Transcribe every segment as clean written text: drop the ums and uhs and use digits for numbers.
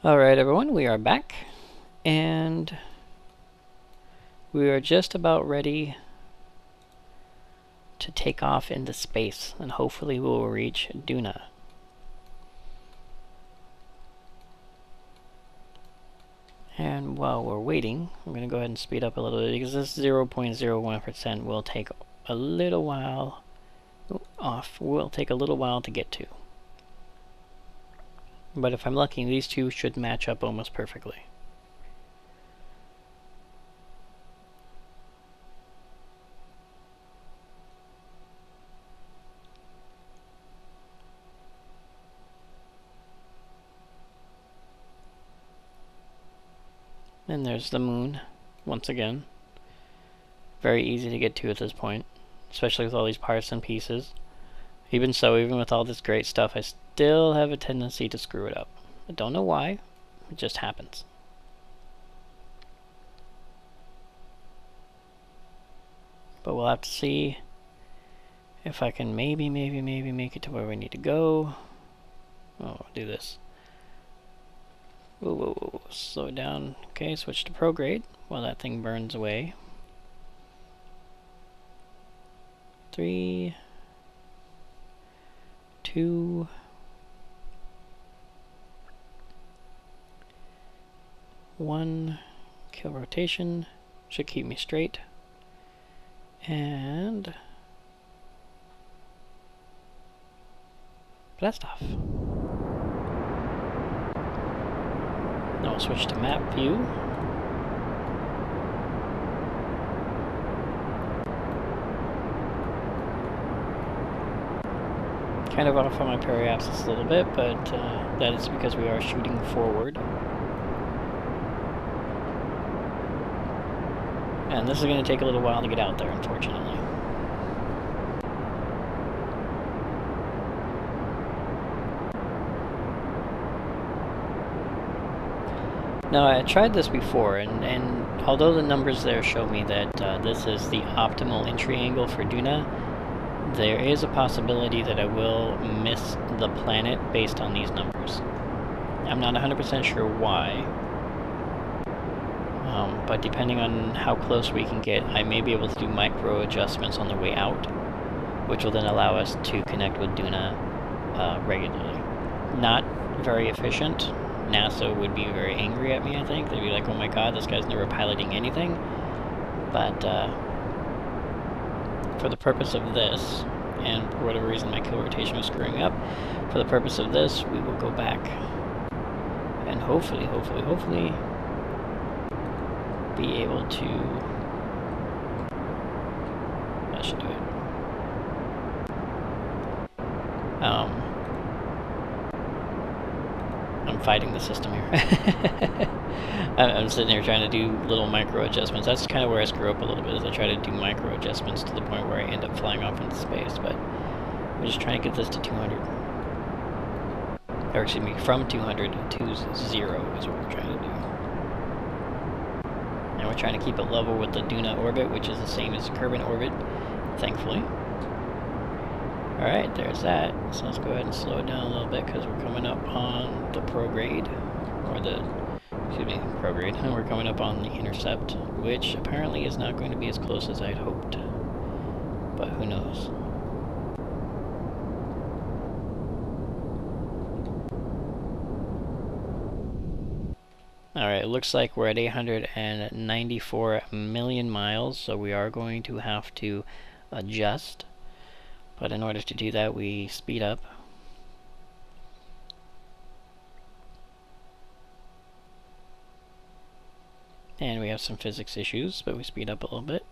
Alright everyone, we are back, and we are just about ready to take off into space, and hopefully we will reach Duna. And while we're waiting, I'm going to go ahead and speed up a little bit, because this 0.01% will take a little while will take a little while to get to. But if I'm lucky, these two should match up almost perfectly. And there's the moon, once again. Very easy to get to at this point, especially with all these parts and pieces. Even so, even with all this great stuff, I still have a tendency to screw it up. I don't know why, it just happens. But we'll have to see if I can maybe make it to where we need to go. Oh, I'll do this. Whoa, slow it down. Okay, switch to prograde while that thing burns away. 3, 2, 1. Kill rotation. Should keep me straight. And blast off. Now we'll switch to map view. Kind of off on my periapsis a little bit, but that is because we are shooting forward. And this is going to take a little while to get out there, unfortunately. Now, I tried this before, and although the numbers there show me that this is the optimal entry angle for Duna, there is a possibility that I will miss the planet based on these numbers. I'm not 100% sure why, but depending on how close we can get, I may be able to do micro adjustments on the way out, which will then allow us to connect with Duna regularly. Not very efficient. NASA would be very angry at me, I think. They'd be like, oh my god, this guy's never piloting anything. But for the purpose of this, and for whatever reason my kill rotation was screwing up, for the purpose of this, we will go back and hopefully be able to... That should do it. I'm fighting the system here. I'm sitting here trying to do little micro adjustments. That's kind of where I screw up a little bit, is I try to do micro adjustments to the point where I end up flying off into space, but we're just trying to get this to 200. Or excuse me, from 200 to 0 is what we're trying to do. And we're trying to keep it level with the Duna orbit, which is the same as the Kerbin orbit, thankfully. Alright, there's that. So let's go ahead and slow it down a little bit, because we're coming up on the prograde, or the, excuse me, prograde, and we're coming up on the intercept, which apparently is not going to be as close as I'd hoped. But who knows? Alright, it looks like we're at 894 million miles, so we are going to have to adjust. But in order to do that, we speed up. And we have some physics issues, but we speed up a little bit.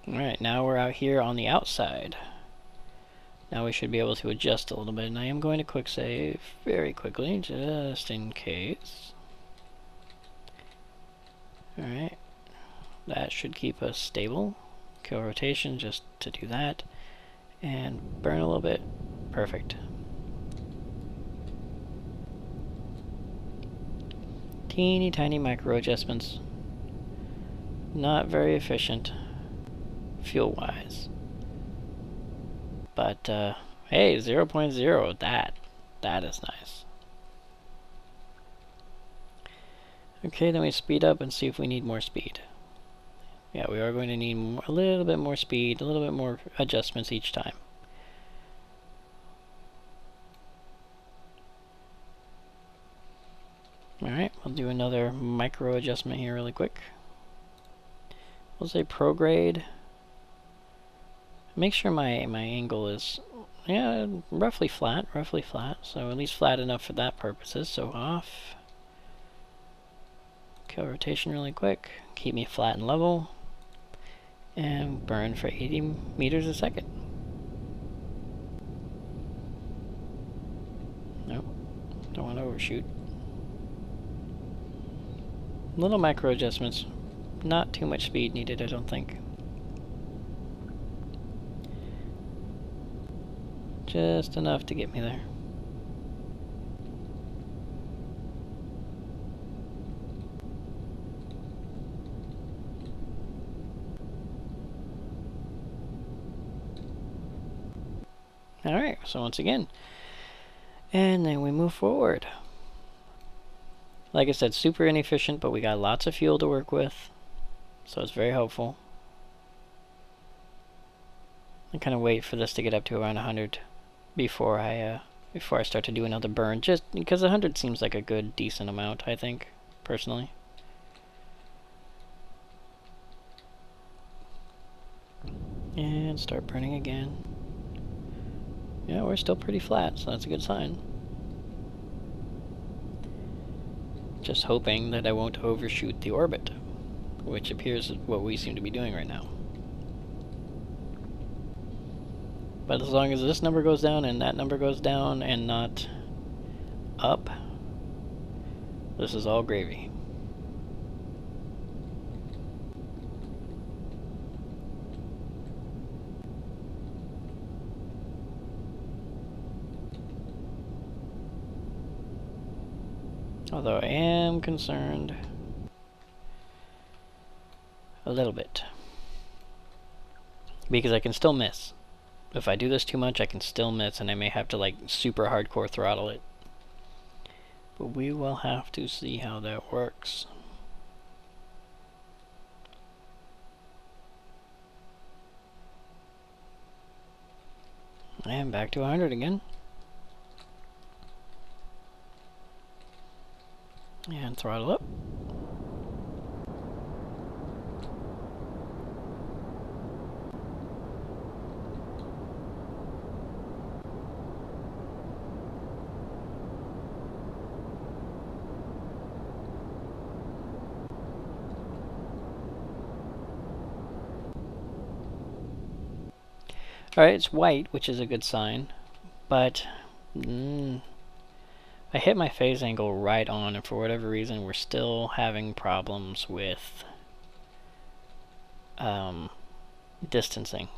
Alright, now we're out here on the outside. Now we should be able to adjust a little bit, and I am going to quick save very quickly, just in case. Alright. That should keep us stable. Kill rotation just to do that. And burn a little bit. Perfect. Teeny tiny micro adjustments. Not very efficient fuel wise. But, hey, 0.0, that is nice. Okay, then we speed up and see if we need more speed. Yeah, we are going to need a little bit more speed, a little bit more adjustments each time. Alright, we'll do another micro adjustment here really quick. We'll say prograde. Make sure my angle is, yeah, roughly flat, so at least flat enough for that purposes. So off. Kill rotation really quick. Keep me flat and level. And burn for 80 meters a second. Nope, don't want to overshoot. Little micro adjustments. Not too much speed needed, I don't think. Just enough to get me there. Alright, so once again. And then we move forward. Like I said, super inefficient, but we got lots of fuel to work with. So it's very helpful. I kind of wait for this to get up to around 100 before I start to do another burn, just because 100 seems like a good, decent amount, I think, personally. And start burning again. Yeah, we're still pretty flat, so that's a good sign. Just hoping that I won't overshoot the orbit, which appears what we seem to be doing right now. But as long as this number goes down and that number goes down and not up, this is all gravy. Although I am concerned a little bit, because I can still miss. If I do this too much, I can still miss, and I may have to like super hardcore throttle it. But we will have to see how that works. And back to 100 again. And throttle up. Alright, it's white, which is a good sign, but I hit my phase angle right on, and for whatever reason we're still having problems with distancing.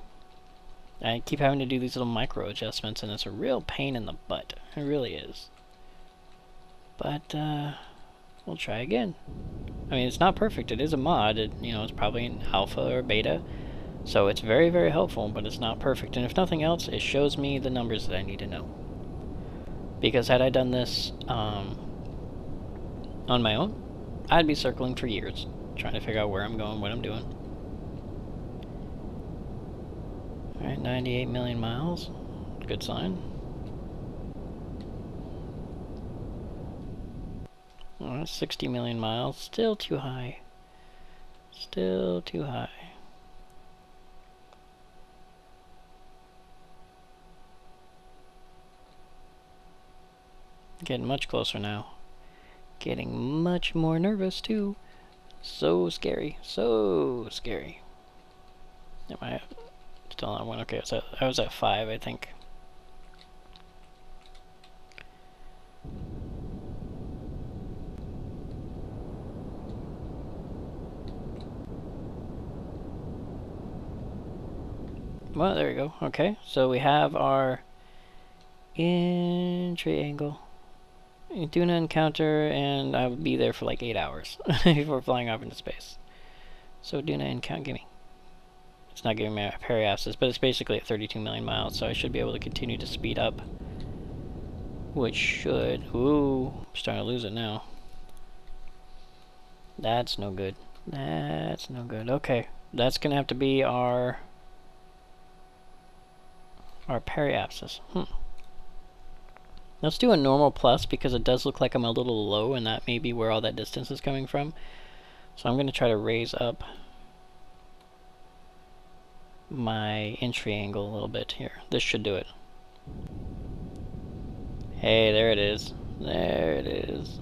I keep having to do these little micro adjustments, and it's a real pain in the butt. It really is. But we'll try again. I mean, it's not perfect. It is a mod. You know, it's probably an alpha or beta, so it's very, very helpful, but it's not perfect. And if nothing else, it shows me the numbers that I need to know. Because had I done this on my own, I'd be circling for years, trying to figure out where I'm going, what I'm doing. Alright, 98 million miles. Good sign. Oh, 60 million miles. Still too high. Still too high. Getting much closer now. Getting much more nervous too. So scary. So scary. Am I still on one? Okay, so I was at 5, I think. Well, there we go. Okay, so we have our entry angle. Duna encounter, and I'll be there for like 8 hours before flying off into space. So Duna encounter, gimme. It's not giving me a periapsis, but it's basically at 32 million miles, so I should be able to continue to speed up. Which should... Ooh, I'm starting to lose it now. That's no good. That's no good. Okay, that's going to have to be our periapsis. Let's do a normal plus, because it does look like I'm a little low, and that may be where all that distance is coming from. So I'm going to try to raise up my entry angle a little bit here. This should do it. Hey, there it is. There it is.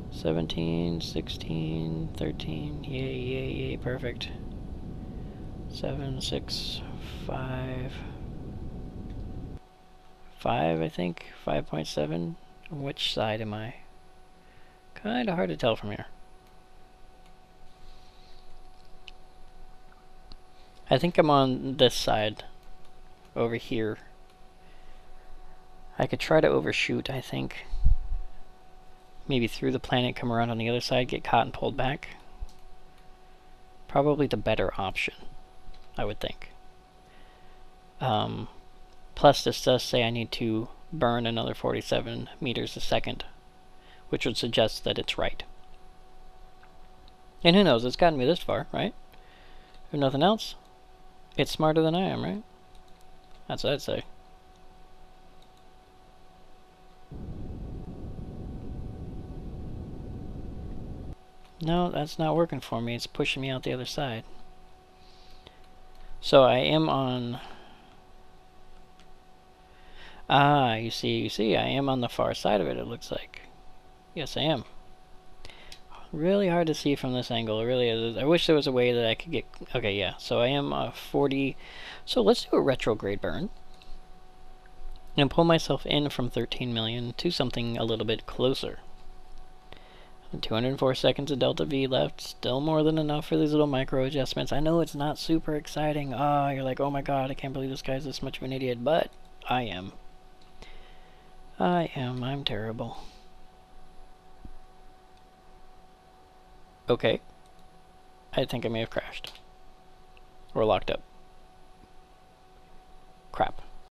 17, 16, 13. Yay, yay, yay. Perfect. 7, 6, 5. 5, I think. 5.7. Which side am I? Kind of hard to tell from here. I think I'm on this side. Over here. I could try to overshoot, I think. Maybe through the planet, come around on the other side, get caught and pulled back. Probably the better option, I would think. Plus, this does say I need to burn another 47 meters a second, which would suggest that it's right. And who knows, it's gotten me this far, right? If nothing else, it's smarter than I am, right? That's what I'd say. No, that's not working for me. It's pushing me out the other side. So I am on... Ah, you see, I am on the far side of it, it looks like. Yes, I am. Really hard to see from this angle, it really is. I wish there was a way that I could get... Okay, yeah, so I am 40... So let's do a retrograde burn. And pull myself in from 13 million to something a little bit closer. 204 seconds of delta V left. Still more than enough for these little micro adjustments. I know it's not super exciting. You're like, oh my god, I can't believe this guy's this much of an idiot. But I am. I'm terrible. Okay. I think I may have crashed. Or locked up. Crap.